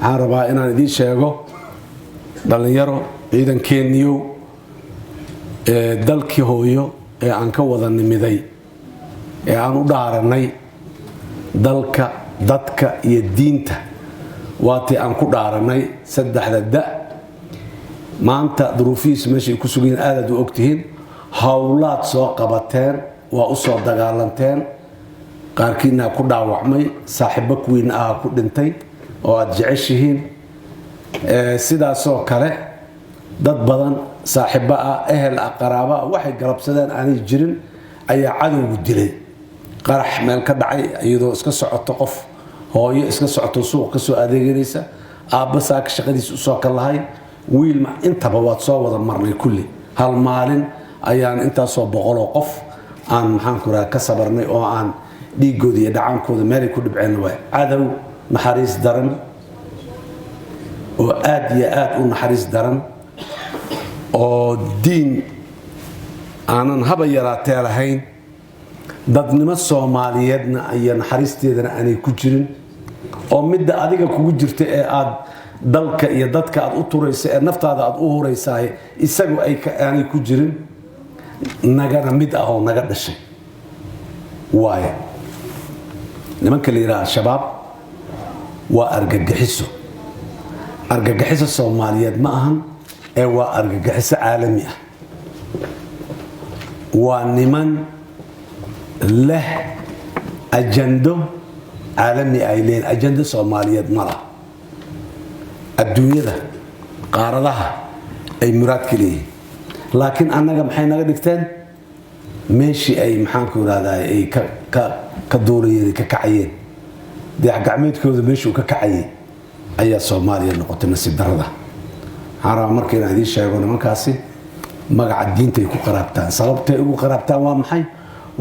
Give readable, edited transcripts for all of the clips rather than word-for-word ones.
waxaan rabaa inaan idiin sheego dhalinyaro ciidankeeniyow dalkii hooyo ee aan ka wada nimiday ee aan u dhaaranay dalka dadka iyo diinta waatii aan ku dhaaranay saddexda da maanta duruufihiisa meeshay ku sugan yihiin aad u ogtihiin hawlaad soo qabateen waa u soo dagaalanteen qaarkiina ku dhaawacmay saaxiibo kuwiina ah ku dhintay oo aad jeceshihiin sidaasoo kale dad badan saaxiibo ah ehel ah qaraabo ah waxay galabsadeen aanay jirin ayaa cadowgu dilay qarax meel ka dhacay iyadoo iska socoto qof hooyo iska socoto suuq ka soo adeeganaysa aabba saaka shaqadiisa u soo kalahay wiil intaba waad soo wada marnay kulli hal maalin ayaan intaasoo boqoloo qof aan maxaanku raha ka sabarnay oo aan dhiigooda iyo dhacaankooda meelay ku dhibceen waay cadow naxariis daran oo aad iyo aad u naxariis daran oo diin aanan haba yaraatee lahayn dadnimo Soomaaliyeedna iyo naxariisteedana aanay ku jirin oo midda adiga kugu jirta ee aad dalka iyo dadka aad u turaysa ee naftaada aad u horaysaay isagu aanay ku jirin nagana mid ah oo naga dhashay waaye nimanka la yiraahdo shabaab waa argagixiso Soomaaliyeed ma ahan ee waa argagixiso caalami ah waa niman leh ajando caalami ay leen ajando Soomaaliyeed ma laha adduunyada qaaradaha ay muraad ka leeyihiin laakiin annaga maxay naga dhigteen meeshii ay maxaanku raadaay ay ka duulayeen ka kacayeen deex gacmeedkooda meeshuu ka kacayay ayaa Soomaaliya noqotay nasiib darrada waxaan rabaa marka inaan idiin sheego nimankaasi magaca diinta ay ku qaraabtaan sababtay ugu qaraabtaan waa maxay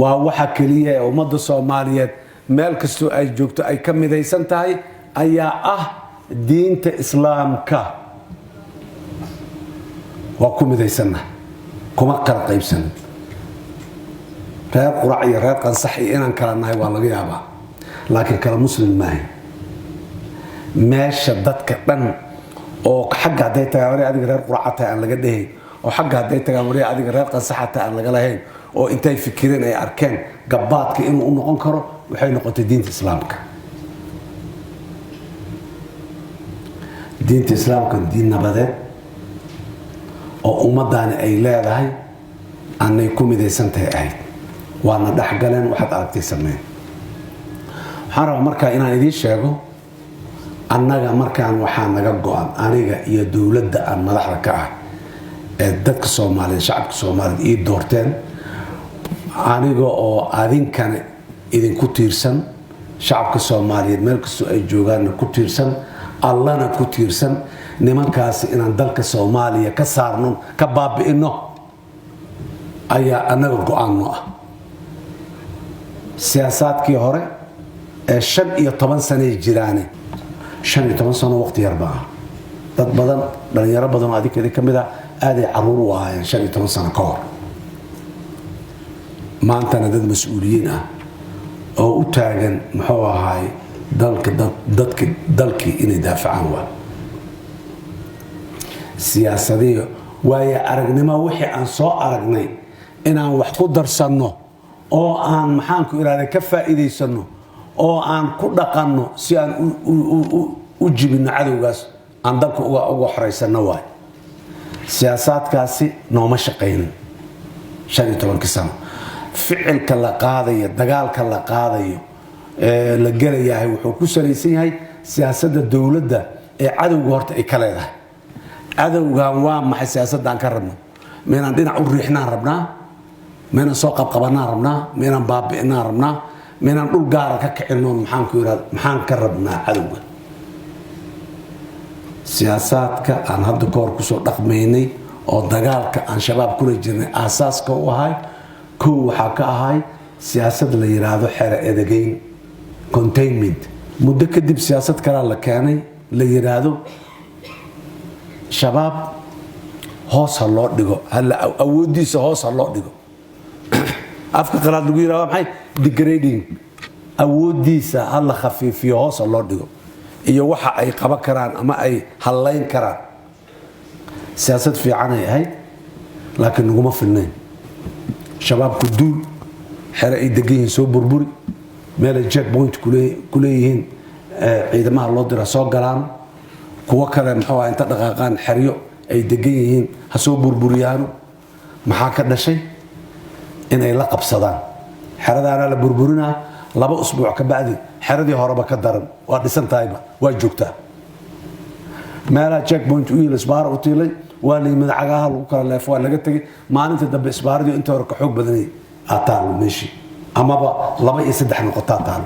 waa waxa kaliya ee ummadda Soomaaliyeed meel kastoo ay joogto ay ka midaysan tahay ayaa ah diinta islaamka waa ku midaysanna kuma kala qaybsan reer qurac iyo reer qansax iyo inaan kala nahay waa laga yaabaa laakiin kala muslim maahay meesha dadka dhan oo xagga haday tagaan adiga reer qurac tahay aan laga dhahay oo xagga haday tagaan adiga reer qansax tahay aan laga lahayn oo intay fikireen ay arkeen gabaadka inuu u noqon karo waxay noqotay diinta islaamka diinta islaamka diin nabadeed oo ummadani ay leedahay aanay ku midaysan tahay ahayd waana dhaxgaleen waxaad aragtay sameyn waxaan rabaa markaa inaan idiin sheego annaga markaan waxaa naga go'an aniga iyo dowladda aan madaxda ka ah ee dadka Soomaaliyeed shacabka Soomaaliyeed ii doorteen aniga oo adinkana idinku tiirsan shacabka Soomaaliyeed meel kastoo ay joogaan ku tiirsan allana ku tiirsan nimankaasi inaan dalka Soomaaliya ka saarno ka baabi'ino ayaa anaga go'aano ah siyaasadkii hore ee 15 sano jiraane 15 sano waqti yar baa dad badan dhalinyaro badan oo adikeeda kamid ah aad ay caruur u ahaayeen 15 sano ka hor maantana dad mas'uuliyiin ah oo u taagan muxuu ahaay dalkii inay daafacaan waa siyaasadii waaya aragnimo wixii aan soo aragnay inaan wax ku darsanno oo aan maxaanku iraahday ka faa'iideysano oo aan ku dhaqanno si aan u jibino cadowgaas aan dalka uga xoreysano waay siyaasadkaasi nooma shaqeynin 15 sano ficilka la qaadayo dagaalka la qaadayo la galayahay wuxuu ku salaysan yahay siyaasadda dawladda ee cadowga horta ay ka leedahay cadowgan waa maxay siyaasaddan ka rabno meenan dhinac u riixnaan rabnaa meenan soo qabqabanaan rabnaa meenan baabi'inaan rabnaa meenan dhul gaara ka kicino maxaan ka rabnaa cadowga siyaasadka aan hadda ka hor kusoo dhaqmaynay oo dagaalka aan shabaab kula jirnay aasaaska u ahay kow waxaa ka ahay siyaasad la yiraahdo xeer edegayn containment muddo kadib siyaasad kale la keenay la yiraahdo shabaab hoos ha loo dhigo hal awoodiisa hoos ha loo dhigo afka qalaad lagu yiraahdo maxay degrading awoodiisa hal khafiifiyo hoos ha loo dhigo iyo waxa ay qaban karaan ama ay halayn karaan siyaasad fiican ay ahayd laakiin naguma filnayn shabaabku duul xere ay degan yihiin soo burburi meel checkpoint ku leeyihiin ciidamaha loo dira soo galaan kuwa kale maxaa inta dhaqaaqaan xeryo ay degan yihiin ha soo burburiyaan maxaa ka dhashay inay la qabsadaan xeradaana la burburinaa 2 usbuuc ka bacdi xeradii horeba ka daran waa dhisan tahayba waa joogtaa meelaha checkpoint u yeel isbaar u tiilay waa la yimid cagaha lagu kala leef waa laga tagay maalinta dambe isbaaradii inta hore ka xoog badanay ataan meeshii amaba 2 iyo 3 noqotaa taan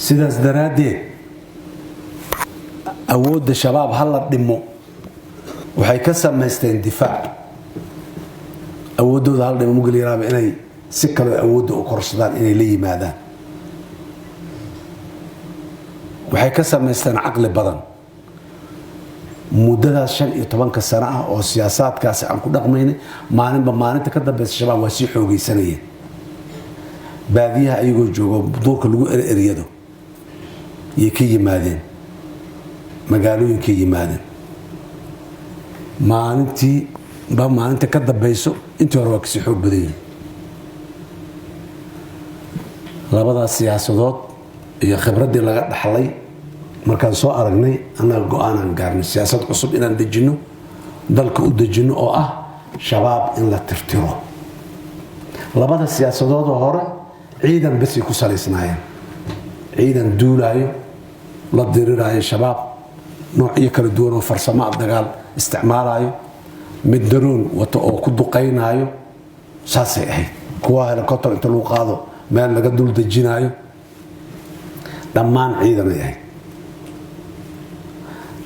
sidaas daraadeed awoodda shabaab hal la dhimo waxay ka samaysteen difaac awoodooda hal dhimo mugil yaraaba inay si kale awoodda u korsadaan inay la yimaadaan waxay ka samaysteen caqli badan muddadaas 15 sano ah oo siyaasaadkaasi aan ku dhaqmaynay maalinba maalinta ka dambaysa shabaab waa sii xoogaysanayeen baadiyaha ayagoo joogo duurka lagu eriyado yay ka yimaadeen magaalooyinkay yimaadeen maalinta ka dambayso intii hore waa kasii xoog badan yihiin labadaas siyaasadood iyo khibraddii laga dhaxlay markaan soo aragnay annaga go'aanaan gaarnay siyaasad cusub inaan dejinno dalka u dejinno oo ah shabaab in la tirtiro labada siyaasadoodoo hore ciidan basay ku salaysnaayeen ciidan duulaayo la diriraayo shabaab noocyo kala duwan oo farsamo dagaal isticmaalayo mid daroon wato oo ku duqaynaayo saasay ahayd kuwa helicopter inta lagu qaado meel laga dul dejinaayo dhammaan ciidan ay ahayd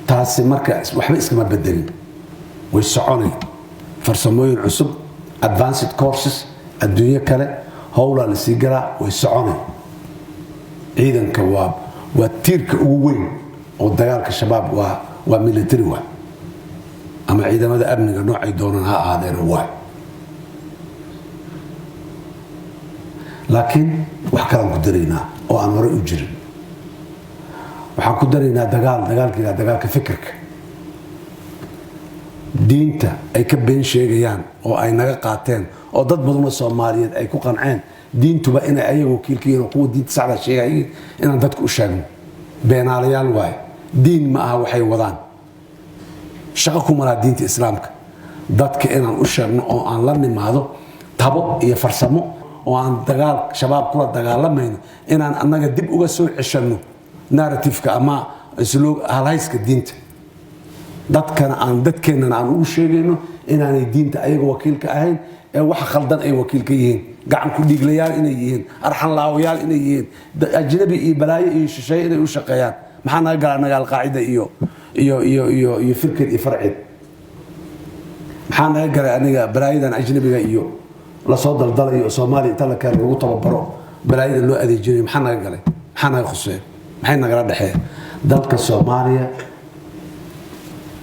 taasi marka waxba iskama bedelin way soconay farsamooyin cusub advanced courses adduunyo kale howla la sii galaa way soconay ciidanka waa tiirka ugu weyn oo dagaalka shabaab waa military waa ama ciidamada amniga noocay doonaan ha ahaadeen waa laakiin wax kalaan ku daraynaa oo aan hore u jirin waxaan ku daraynaa dagaalka fikirka diinta ay ka been sheegayaan oo ay naga qaateen oo dad badan oo Soomaaliyeed ay ku qanceen diintuba inay ayagu wakiilkiin oo kuwa diinta saxda sheegayeen inaan dadku u sheegno beenaalayaal waay diin ma aha waxay wadaan shaqo ku mara diinta islaamka dadka inaan u sheegno oo aan la nimaado tabo iyo farsamo oo aan dagaal shabaab kula dagaalamayno inaan annaga dib uga soo ceshano narrative-ka ama isloog halhayska diinta dadkeena aan ugu sheegayno inaanay diinta ayaga wakiilka ahayn ee wax khaldan ay wakiilka yihiin gacan ku dhiiglayaal inay yihiin arxan laawayaal inay yihiin ajnabi iyo balaayo iyo shisheeye inay u shaqeeyaan maxaa naga galaa nagaal qaacida iyo fikir iyo farcid maxaa naga galay aniga balaayadan ajnabiga iyo la soo daldalayo Soomaaliya inta la kale lagu tababaro balaayada loo adeejinayo maxaa naga galay maxaa naga khusay maxay nagala dhaxee dalka Soomaaliya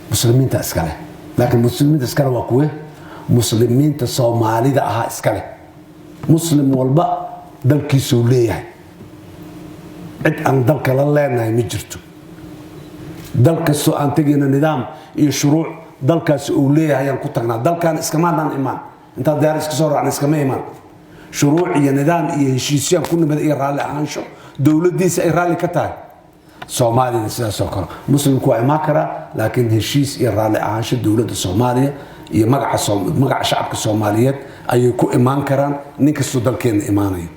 muslimiinta iskale laakiin muslimiinta iskale waa kuwe muslimiinta Soomaalida aha iskale muslim walba dalkiisu leeyahay cid aan dalka la leenahay ma jirto dalka soo aan tagayna nidaam iyo shuruuc dalkaas uu leeyahay aan ku tagnaa dalkan iskama dhan imaan inta diyaar iska soo raacnay iskama imaan shuruuc iyo nidaam iyo heshiisyo ku nimad iyo raali ahaansho dawladdiisa ay raali ka tahay Soomaaliya sidaas oo kale muslimku waa imaan karaa laakiin heshiis iyo raali ahaansho dawladda Soomaaliya iyo magaca shacabka Soomaaliyeed ayay ku imaan karaan nin kastoo dalkeena imaanayo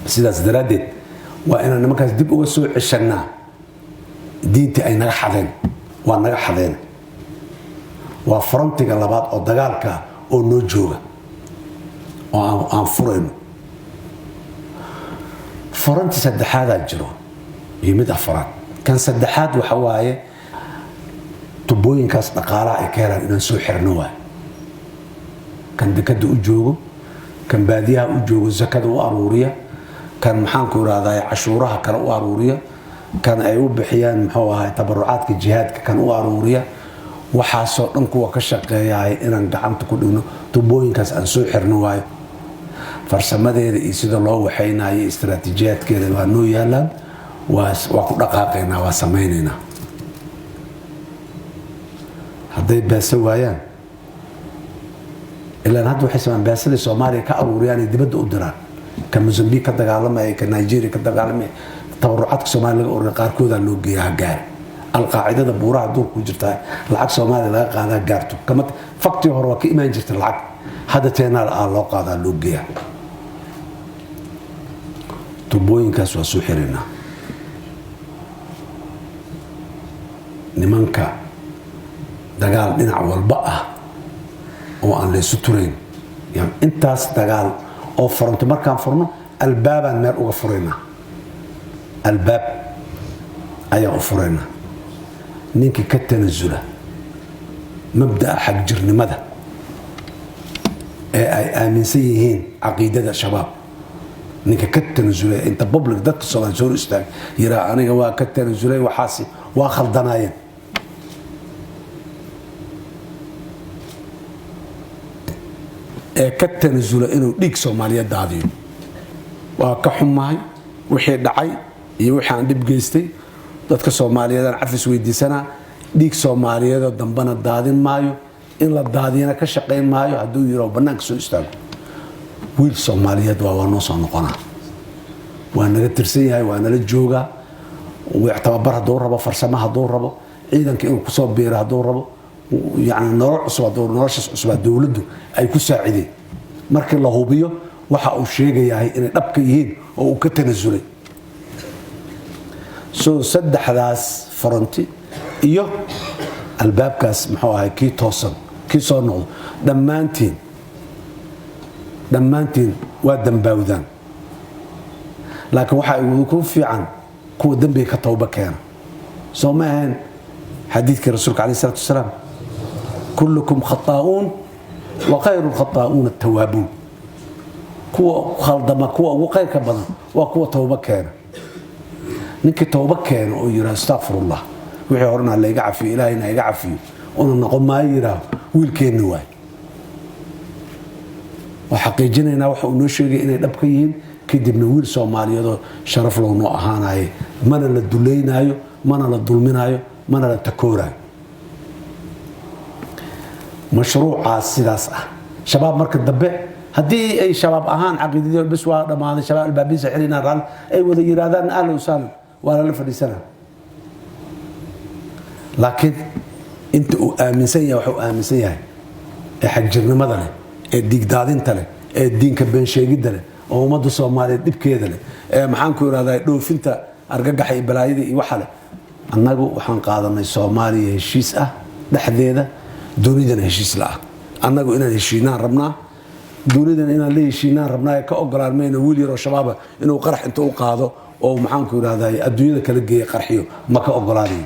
sidaas daraadeed waa inaan nimankaas dib uga soo ceshanaa diinta ay naga xadeen waa naga xadeen waa frontiga labaad oo dagaalka oo noo jooga oo aan furayno fronti saddexaad jiro iyo mid afraad kan saddexaad waxa waaye tubooyinkaas dhaqaalaha ay ka helaan inaan soo xirno waay kan dekada u joogo kan baadiyaha u joogo zakada u aruuriya kan maxaan ku raadaay cashuuraha kale u aruuriya kan ay u bixiyaan muxuu ahay tabarucaadka jihaadka kan u aruuriya waxaasoo dhan kuwa ka shaqeeyaay inaan gacanta ku dhigno tubooyinkaas aan soo xirno waayo farsamadeeda iyo sida loo waxaynayo istiraatiijiyaadkeeda waa noo yaalaan waa ku dhaqaaqaynaa waa samaynaynaa hadday baasa waayaan ilaan hadda waxay samaan baasadii Soomaaliya ka aruuriyaan dibadda u diraan ka Mozambique ka dagaalamaya ka Nigeria ka dagaalamaya tabarucaadka Soomaaliya laga ururiyo qaarkooda loo geeyaa gaar alqaacidada buuraha duurku jirta lacag Soomaaliya laga qaadaa gaarto kama fakti hore waa ka imaan jirta lacag hadda teenaal loo qaadaa loo geeyaa tubooyinkaas waa soo xirinaa nimanka dagaal dhinac walba ah oo aan leesu turayn yani intaas dagaal oo furanta markaan furno albaabaan meel uga furaynaa albaab ayaa u furaynaa ninkii ka tanasula mabda'a xag jirnimada ee ay aaminsan yihiin caqiidada shabaab ninka ka tanasula inta public dadka Soomaaliya soo istaag yiraa aniga waa ka tanasulay waxaasi waa khaldanaayeen ee ka tanasula inuu dhig Soomaaliya daadiyo waa ka xumahay wixii dhacay iyo wixii aan dib geystay dadka Soomaaliyeed aan cafis weydiisana dhig Soomaaliyeed oo dambana daadin maayo in la daadiyana ka shaqeyn maayo hadduu yiro banaanka soo istaago wiil Soomaaliyeed waa noo soo noqonaa waa naga tirsan yahay waa nala joogaa wax tababar hadduu rabo farsamo hadduu rabo ciidanka inuu ku soo biiro hadduu rabo يعني نروح عصبة ونرش عصبة دولته أي كساعدين مركز الله بيه وحى الشيء جاي إن نبكي يهين أو كتنزلي سد حداث فرنتي إيوه الباب كاس محوها كي توصل كي صنعوا دمانتين ودم باودان لكن وحى يكون في عن كو دم كتوبة كان سومهن حديث كرسولك عليه الصلاة والسلام كلكم خطاؤون وخير الخطاؤون التوابون كو خلدما كو وخير كبدن وكو توبه كان نينك توبه كان او يرا استغفر الله وحي horna la iga cafiyo ilaahayna iga cafiyo oo noqon ma yira wiilkeena waay waxa xaqiijinayna waxa uu noo sheegay inay dhab ka yihiin kadibna wiil Soomaaliyeed oo sharaf loo noo ahaanay mana la duleynaayo mana la dulminaayo mana la takoorayo مشروع سيداس شباب مركز دبه هدي اي شباب اهان عقيدتي بس waa dhamaaday شباب البابين سحرينا رال اي wada yiraahdaan ahlan wasahlan wala la fadhiisana laakiin inta uu aaminsan yahay wuxuu aaminsan yahay ee xaq jirnimada leh ee digdaadinta leh ee diinka been sheegida leh oo ummadda Soomaaliyeed dibkeeda leh ee maxaan ku yiraahdaa dhoofinta argagax iyo balaayada iyo waxa leh annagu waxaan qaadanay Soomaaliya heshiis ah dhaxdeeda دونيدنا هشيس لا أنا أقول إن هشينان ربنا دونيدنا إن ليه هشينان ربنا كأقرار مين ويلي رو شبابه إنه قرح أنتوا قاضوا أو معانكم هذا الدنيا كلجي قرحيه ما كأقراري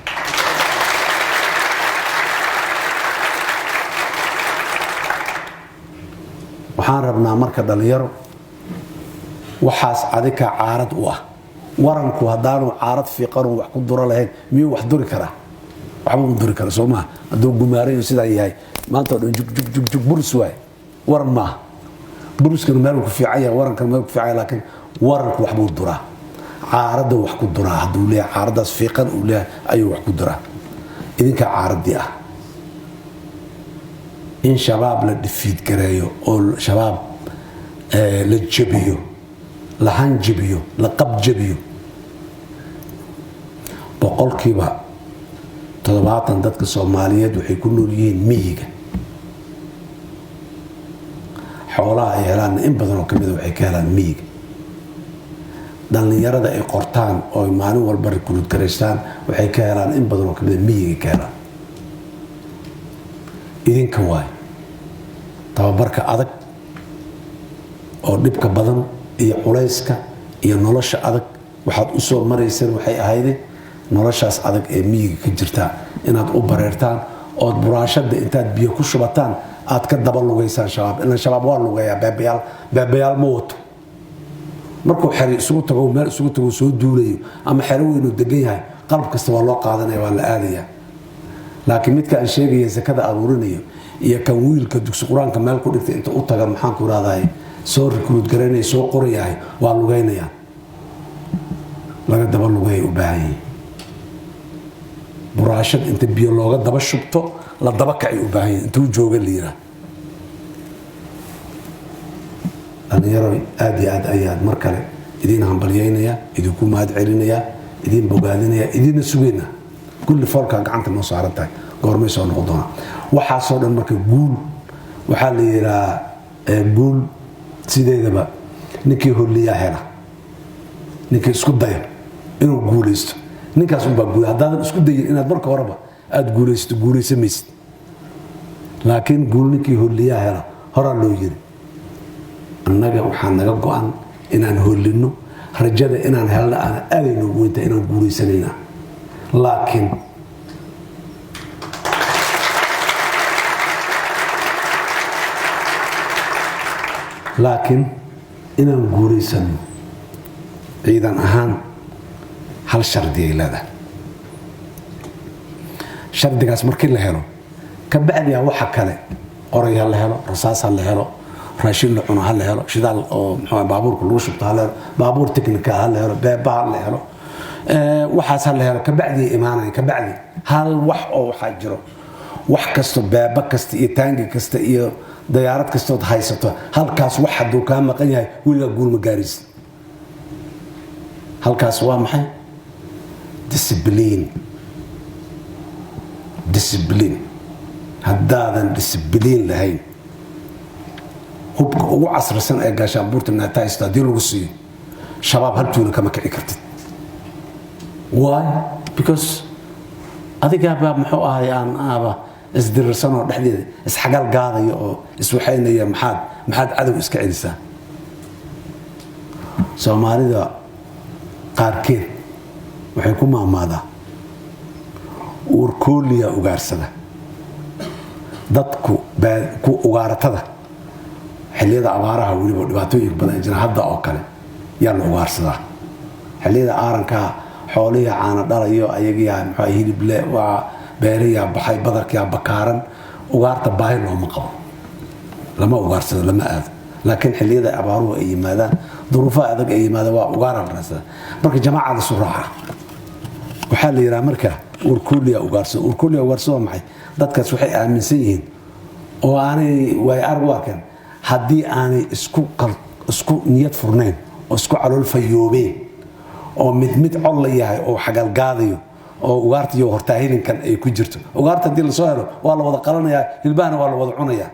وحان ربنا مركز اليرو وحاس عليك عارض ورنكو هدانو عارض في قرن وحكو دور لهين ميو وحدوري كرا waxba duri kara Soomaa haduu gumaareen sida yahay maanta oo jug burus way waran ma buruska meel ku fiican yahay waranka meel ku fiican laakiin waranku waxba dura caarada wax ku dura haduu leeyahay caaradaas fiiqan uu leeyahay ayuu wax ku dura idinka caaradi ah in shabaab la difiid gareeyo oo shabaab la jabiyo la hanjabiyo la qabjabiyo boqolkiiba toddobaatan dadka Soomaaliyeed waxay ku nool yihiin miyiga xoolaha ay helaan in badan oo kamid waxay ka helaan miyiga dhalinyarada ay qortaan oo maalin walba recruit gareystaan waxay ka helaan in badan oo kamid miyiga ka helaan idinka waay tababarka adag oo dhibka badan iyo culayska iyo nolosha adag waxaad u soo mareyseen waxay ahayd noloshaas adag ee miyiga ka jirta inaad u bareertaan oo buraashada intaad biyo ku shubataan aad ka daba lugaysaan shabaab in shabaab waa lugayaa baabayaal ma wato markuu xari isugu tago meel isugu tago soo duulayo ama xero weyn uu degan yahay qalab kasta waa loo qaadanaya waa la aadaya laakiin midka aan sheegay zakada abuurinayo iyo kan wiilka dugsi quraanka meel ku dhigtay inta u taga maxaan ku raadahay soo recruit garanaya soo qorayahay waa lugeynayaan laga daba lugay u baahan yihiin buraashad inta biyo looga daba shubto la daba kacay u baahan yihiin intuu jooga la yiraahdo dhalinyaro aad iyo aad ayaad mar kale idin hambalyeynaya idinku mahad celinaya idin bogaadinaya idin sugayna kulli foolka gacanta noo saaran tahay goormay soo noqon doona waxa soo dhan marka guul waxa la yiraahdaa guul sideedaba ninkii holiya hela ninkii isku dayo inuu guuleysto ninkaas un baa guul haddaadan isku dayin inaad marka horeba aad guuleysamaysid laakiin guul ninkii holiya hela horaa loo yiri annaga waxaa naga go'an inaan holino rajada inaan helna aan aadayno weynta inaan guuleysanayna laakiin inaan guuleysano ciidan ahaan hal shardi ay leedahay shardigaas markii la helo ka bacdiya waxa kale qoray la helo rasaas la helo raashin la cuno la helo shidaal oo baabuurka lagu shubto la helo baabuur teknika la helo beeba la helo waxaas la helo ka bacdi iimaanay ka bacdi hal wax oo waxa jiro wax kasto beeba kasta iyo taangi kasta iyo diyaarad kasto haysato halkaas wax haduu ka maqan yahay wiliga guul ma gaaris halkaas waa maxay discipline haddaadan discipline lahayn hubka ugu casrisan ee gaashaanbuurta naataysta hadii lagu siiyo shabaab haltuuna kama kici kartid why because adiga baa muxuu ahay aan aaba isdirsan oo dhaxdeeda isxagal gaadayo oo iswaxaynaya maxaad cadow iska celisaa Soomaalida qaarkeed waxay ku maamaadaa urkooliya ugaarsada dadku ku ugaaratada xilliyada abaaraha waliba dhibaatooyin badan jira hadda oo kale yaa la ugaarsadaa xilliyada aaranka xoolihi caana dhalayo ayaga maxay hilib le waa beeriya baxay badarkiya bakaaran ugaarta baahi looma qabo lama ugaarsado lama aado laakiin xilliyada abaaruhu ay yimaadaan duruufaha adag ay yimaadaan waa ugaara raasada marka jamaacada suraaca waxa la yiraahdaa marka urkuliya ugaarso maxay dadkaas waxay aaminsan yihiin oo aanay way arwaaqan haddii aanay isku niyad furnayn oo isku calool fayoobeen oo mid col la yahay oo xagal gaadayo oo ugaarta iyo horta hilinkan ay ku jirto ugaarta hadii la soo helo waa la wada qalanayaa hilbaana waa la wada cunayaa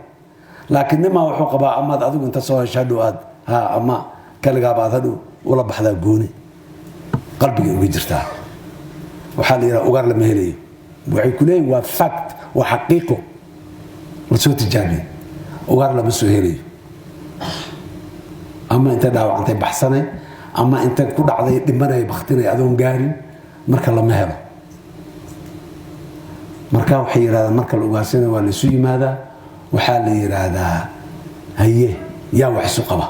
laakiin nima wuxuu qabaa ama adigu inta soo heshado aad ama kaliga baad hadu wala baxdaa gooni qalbiga ugu jirtaa waxa la yiraahdaa ugaar lama helayo waxay ku leeyihiin waa fact waa xaqiiqo la soo tijaabiyo ugaar lama soo helayo ama inta dhaawacantay baxsanay ama inta ku dhacday dhimanay baqtinay adoon gaarin marka lama helo marka waxay yiraahdaan marka la ugaarsanay waa la isu yimaadaa waxa la yiraahdaa haye yaa wax isu qaba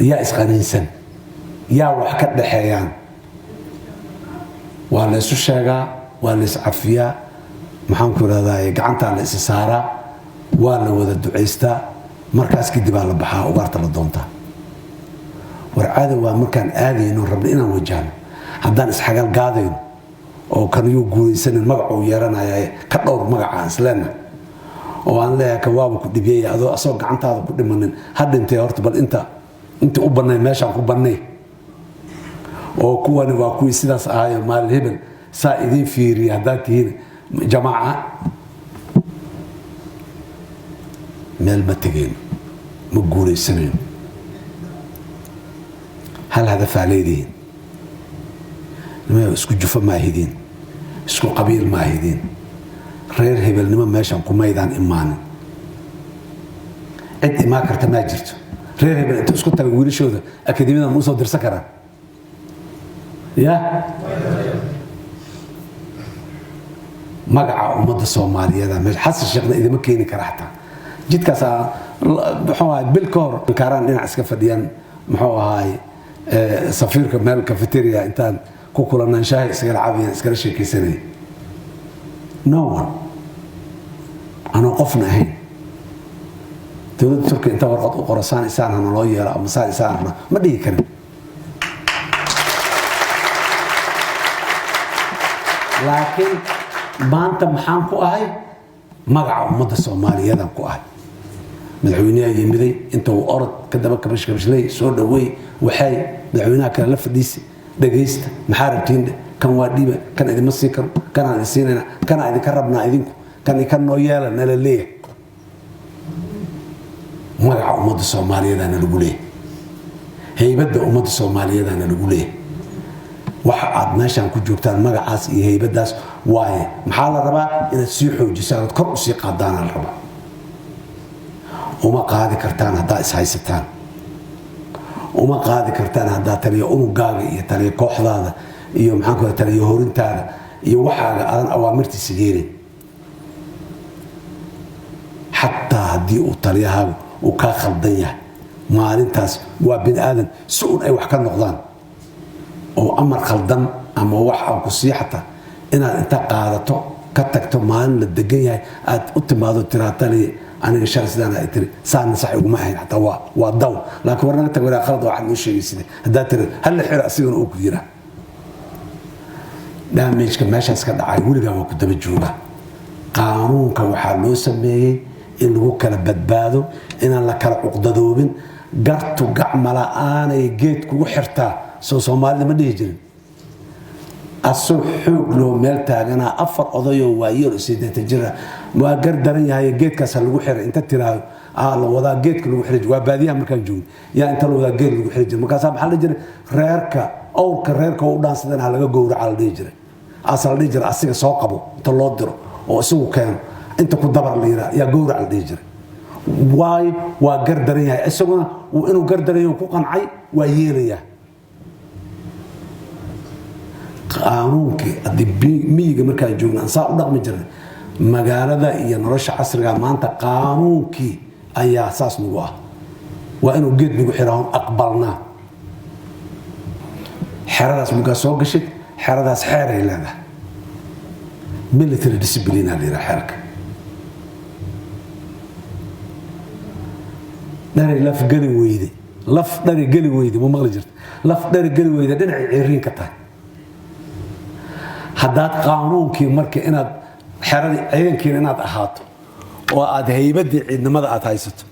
yaa isqaniinsan yaa wax ka dhaxeeyaan waa la isu sheegaa waa la is cafiyaa maxaan ku yiraahdaa gacanta la is saaraa waa la wada duceystaa markaas kadib la baxaa ugaarta la doontaa warcaada waa markaan aadayno rabbi inaan wajahno haddaan isxagal gaadayno oo kan uu guuleysanin magacu yeeranaya ka dhowr magaca islaana oo aan leeyahay ka waaba ku dhibiyay adoo asoo gacantaada ku dhimanin hadintay horta bal inta u banay meeshaan ku banay oo kuwani waa kuwii sidaas ahayo maal hebel saa idin fiiriya haddaad tihiin jamaaca meel ma tegeen ma guuleysanin hal hadaf leediin ma isku jufa ma ahidin isku qabiil ma ahidin reer hebelnimo meeshan ku maydaan imaanin cid ma karta ma jirto reer hebel inta isku tagay wiilashooda akademiyada ma soo dirsan karaan ya magaca ummadda Soomaaliyeed ma xasan sheekna idima keeni kara xataa jidkaas wuxuu ahaa bil ka hor karaan dhinac iska fadhiyaan muxuu ahaa safiirka meel cafeteria intaan ku kulanaan shaahi iska caabiyaan iska sheekaysanay no one ana qofna ahayn dowladda Turkiga inta warqad u qorasaan isaan hana loo yeelo ama saan isaan hana ma dhigi karin laakiin maanta maxaan ku ahay magaca ummadda Soomaaliyeed ku ahay madaxweynaha yimiday inta uu orod ka daba kabashlay soo dhaweey waxay madaxweynaha kale la fadhiisay dhageysta maxaa rabtiin kan waa dhiba kan idin sii karo kan aan siinayna kan aan idin ka rabnaa idinku kan noo yeela nala leeyahay magaca ummadda Soomaaliyeed lagu leeyahay haybadda ummadda Soomaaliyeed lagu leeyahay waxa aad meeshan ku joogtaan magacaas iyo haybadaas waaye maxaa la rabaa inaad sii xoojisaan kor u sii qaadaan la rabaa uma qaadi kartaan haddaa is haysataan uma qaadi kartaan haddaa taliyo unugaaga iyo taliyo kooxdaada iyo maxaan ku taliyo horintaada iyo waxaaga aadan awaamirtiisa yeelin xataa haddii uu taliyahaagu uu kaa khaldan yahay maalintaas waa bin aadan si un ay wax ka noqdaan oo amar khaldan ama wax aan ku sii xataa inaad inta qaadato ka tagto maalin la degan yahay aad u timaado tiraa taliye aniga shar sidaan ay tiri saan sax ugu ma ahayn xataa waa daw laakiin warna tag wala khalad waxa loo sheegay sidii hadaa tiri hal la xira asigana uu ku yira damage-ka meeshaas ka dhacay weliga waa ku daba jooga qaanuunka waxa loo sameeyay in lagu kala badbaado inaan la kala uqdadoobin gartu gacmala aanay geed kugu xirtaa Soomaalida ma dhihi jirin asoo xoog loo meel taagana afar odayo waayir sideen jira waa gar daran yahay geedkaas lagu xiray inta tiraado la wada geedka lagu xiray waa baadiyaha markaan joogay yaa inta la wada geed lagu xiray markaas waxa la jiray reerka oo dhaansadana laga gowraca la dhihi jiray asal dhihi jiray asiga soo qabo inta loo diro oo isagu keen inta ku dabar la yiraahdo yaa gowraca la dhihi jiray waa gar daran yahay isaguna inuu gar daran yahay ku qancay waa yeelaya qaanuunkii miyiga markaan joogna saa u dhaqmi jirnay magaalada iyo nolosha casriga maanta qaanuunkii ayaa saas nagu ah waa inuu geed nagu xiraan aqbalnaa xeradaas muga soo gashid xeradaas xeer ay leedahay military discipline la xerka dari laf gali weyde ma maqli jirta laf dari gali weyde dhinaca ciiriin ka tahay haddaad qaanuunkii marka inaad xeradii ciidankiina inaad ahaato oo aad haybadii ciidamada aad haysato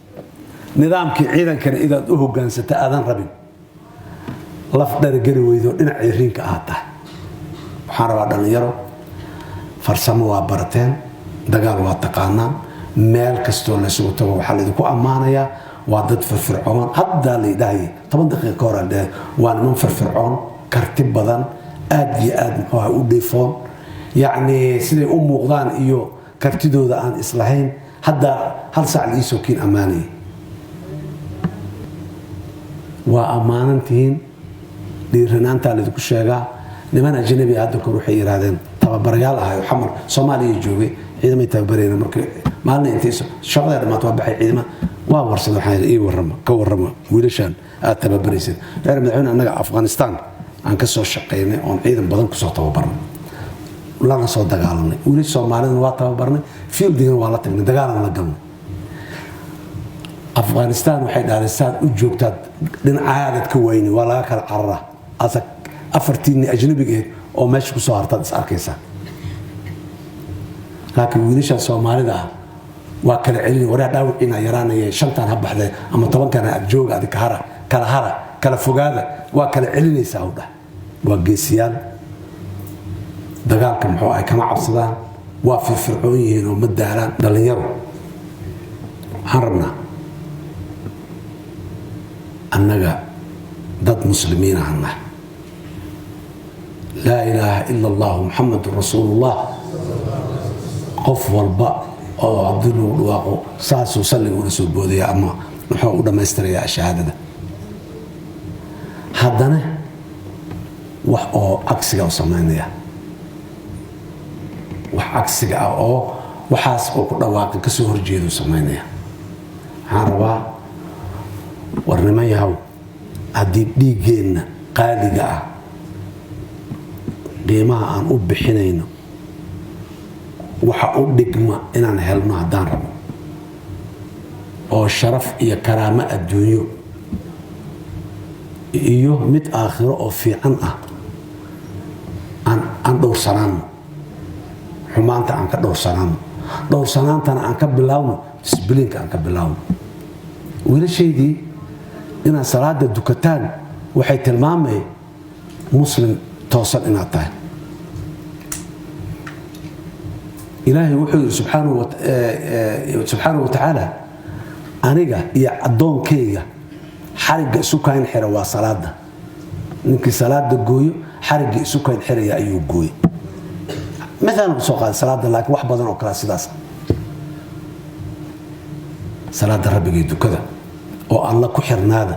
nidaamkii ciidankana inaad u hoggaansato aadan rabin laf dhargeli weydo dhinac ciiriinka aad tahay waxaan rabaa dhalinyaro farsamo waa barateen dagaal waa taqaanaan meel kastoo la isugu tago waxaa laydinku ammaanayaa waa dad firfircoon haddaa laydhahay 10 daqiiqo ka hor waa niman firfircoon karti badan aad iyo aad muxuu u dhifoon yani siday u muuqdaan iyo kartidooda aan islahayn hadda hal saac la isoo kiin amaanay waa amaanantiin dhiiranaanta la ku sheegaa niman ajnabi hadda ku waxay yiraahdeen tababarayaal ah oo xamar Soomaaliya joogay ciidamada tababarayna markii maalin intii shaqada dhamaad waa baxay ciidamada waa warsad waxay ii warrama wiilashan aad tababaraysid reer madaxweynaha anaga Afghanistan aan ka soo shaqeynay oo ciidan badan ku soo tababarnay lana soo dagaalanay wili Soomaalida waa tababarnay fieldiga waa la tagnay dagaalan la galnay Afghanistan waxay dhaaraysaa u joogtaa dhinacaad ka weyni waa laga kala carara asag afartii ajnabiga oo meesha ku soo hartad is arkaysa laakiin wiilasha Soomaalida waa kala celin waraa dhaawicina yaraanaya shantan habaxday ama 10 kana ag joog aad kala fogaada waa kala celinaysaa u dhax waa geesiyaan dagaalka muxuu ay kama cabsadaan waa firfircoon yihiin oo madaalaan dhalinyaro waxaan rabnaa annaga dad muslimiin ahna laa ilaaha illa allah muhammadur rasuulullah qof walba oo abdullu dhawaaqo saasu salligu soo boodaya ama wuxuu u dhameystirayaa shahaadada haddana wax oo cagsiga u sameynaya wax cagsiga oo waxaas oo ku dhawaaqi ka soo horjeedo sameynaya waxaan rabaa warnimo yahow haddii dhiigeenna qaaliga ah qiimaha aan u bixinayno waxa u dhigma inaan helno haddaan rabo oo sharaf iyo karaamo adduunyo iyo mid aakhiro oo fiican ah aan dhowrsanaano xumaanta aan ka dhowrsanaano dhowrsanaantana aan ka bilaawno disbiliinka aan ka bilaawno wiilashaydii inaad salaada dukataan waxay tilmaamay muslim toosan inaad tahay ilaahay wuxuu yidhi subxaanahu wa tacaala aniga iyo addoonkayga xarigga isu kayn xira waa salaada ninkii salaada gooyo xarigga isu kayn xiraya ayuu gooyey مثلا soo qaad salaada laakiin wax badan oo kala sidaas salaada rabbiga dukada oo alla ku xirnaada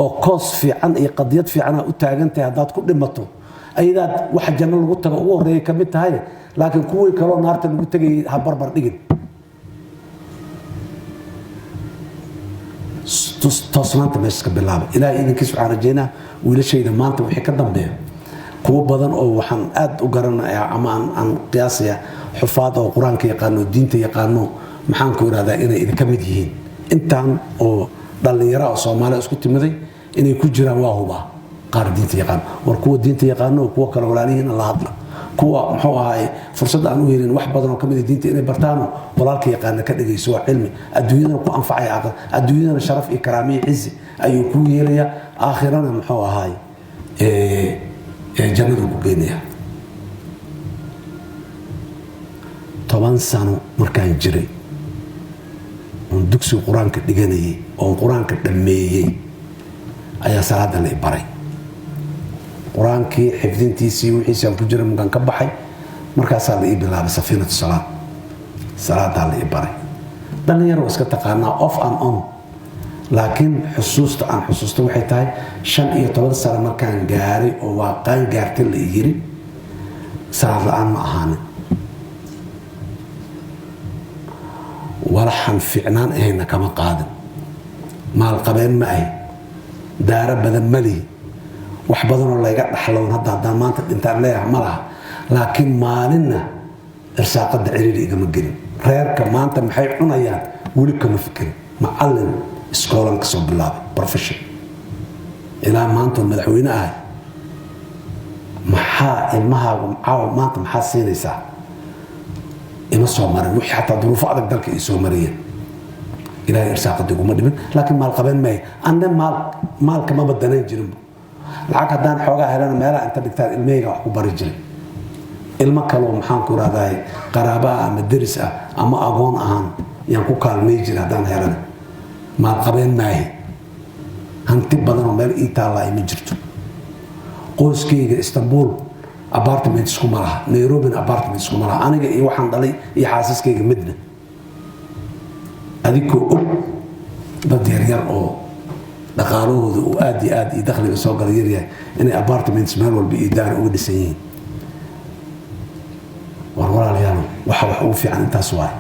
oo koos fiican iyo qadiyad fiican u taagantahay hadaad ku dhimato ayadaad wax janno lagu tago ugu horeeyay kamid tahay laakiin kuwii kale naarta lagu tagay ha barbar dhigin toosnaanta meesha ka bilaaba ilaahay idinkiisa waxaan rajaynaa wiilashayda maanta wixii ka dambeeya kuwa badan oo waxaan aad u garanayaa ama aan qiyaasaya xufaad oo quraanka yaqaano diinta yaqaano maxaan ku iraahdaa inay idinka mid yihiin intaan oo dhalinyaro oo Soomaali isku timaday inay ku jiraan waa huba qaar diinta yaqaan war kuwa diinta yaqaano kuwa kale walaalihiin la hadla kuwa muxuu ahaay fursad aan u helin wax badan oo kamid diinta inay bartaan walaalka yaqaan ka dhigayso waa cilmi adduunyada ku anfacay aqal adduunyada sharaf iyo karaamo iyo cizi ayuu ku yeelaya aakhirana muxuu ahaay jannadu ku geenaya 10 sano markaan jiray oo dugsi quraanka dhiganayay oo quraanka dhameeyay ayaa salaada la baray quraankii xifdintiisii wixii aan ku jiray markaan ka baxay markaas la bilaabay safiinatu salaada la baray dhalinyaro iska taqaanaa off and on laakiin xusuusta waxay tahay 15 sano markaan gaaray oo waaqaan gaartay la yiri salaad la'aan ma ahaan walaxan fiicnaan ahayna kama qaadin maal qabeen ma ay daara badan mali wax badan oo layga dhaxloon hadda maanta dhintaan leeyahay ma laha laakiin maalinna irsaaqada ciriiri igama gelin reerka maanta maxay cunayaan weli kama fikirin macallin iskoolan ka soo bilaabay profession ilaa maanta madaxweyne ah maxaa ilmahaagu maanta maxaa siinaysaa ima soo marin wixii xataa duruufo adag dalka ay soo mariyeen ilaahay irsaaqada iguma dhimin laakiin maal qabeen may anna maalka ma badanayn jirin lacag haddaan xoogaa helana meelaha inta dhigtaan ilmahayga wax ku bari jiray ilmo kaloo maxaan ku raadahay qaraaba ama deris ah ama agoon ahaan yaan ku kaalmay jiray haddaan helana maal qabeen maahi hanti badan oo meel ii taallaa ima jirto qoyskayga Istanbul apartment isku malaha Nairobi apartment isku malaha aniga iyo waxaan dhalay iyo xaasaskayga midna adikoo dad yar oo dhaqaalahooda oo aad iyo dakhliga soo galay yar inay apartments meel walba iyo daar uga dhisan yihiin walaalayaal waxa ugu fiican intaas waay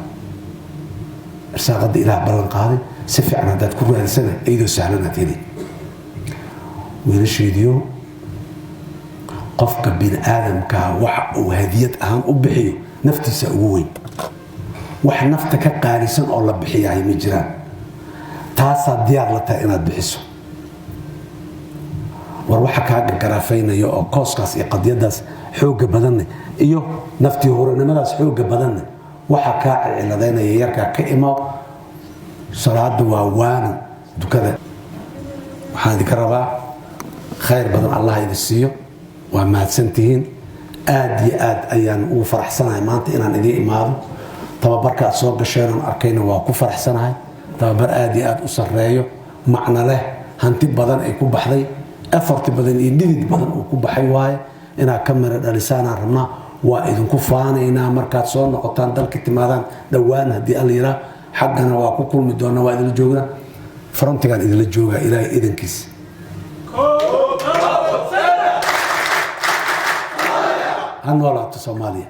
irsaaqada ilaah ballan qaaday si fiican hadaad ku raadisana ayadoo sahlanaad heli wiilasheediyo qofka bini'aadamka waxa uu hadiyad ahaan u bixiyo naftiisa ugu weyn wax nafta ka qaalisan oo la bixiyaay ma jiraan taasaa diyaar la tahay inaad bixiso war waxa kaaga garaafaynayo oo kooskaas iyo qadiyadaas xooga badan iyo naftii horanimadaas xooga badan waxa ka ciladeynaya yarka ka imo salaada waa waana dukada waxaan idin rabaa khayr badan Allah idin siiyo waa mahadsantihiin aad iyo aad ayaan ugu faraxsanahay maanta inaan idin imaado tababarka soo gasheen arkayna waa ku faraxsanahay tababar aad iyo aad u sareeyo macna leh hanti badan ay ku baxday effort badan iyo dhidid badan oo ku baxay waaye ina kamera dhalisaan rabnaa waa idinku faanaynaa markaad soo noqotaan dalka timaadaan dhawaan hadii alla yira xaqana waa ku kulmi doona waa idin joogaa frontigan idin la joogaa ilaahay idinkiis anwala Soomaaliya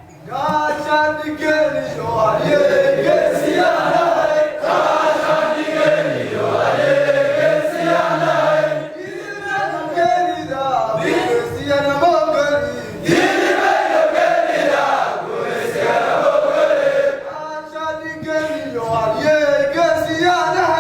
Yeah.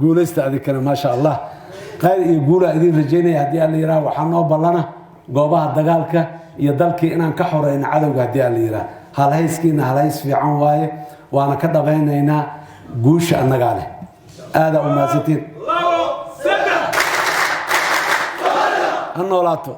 guulaysta adikana maasha allah qayr iyo guula idin rajaynaya haddii aan la yidhaha waxaa noo ballana goobaha dagaalka iyo dalkii inaan ka xoreyno cadowga haddii aan la yidhaha halhayskiina halhays fiican waaye waana ka dhabaynaynaa guusha annagaa leh aadaa u mahadsantiin ha noolaato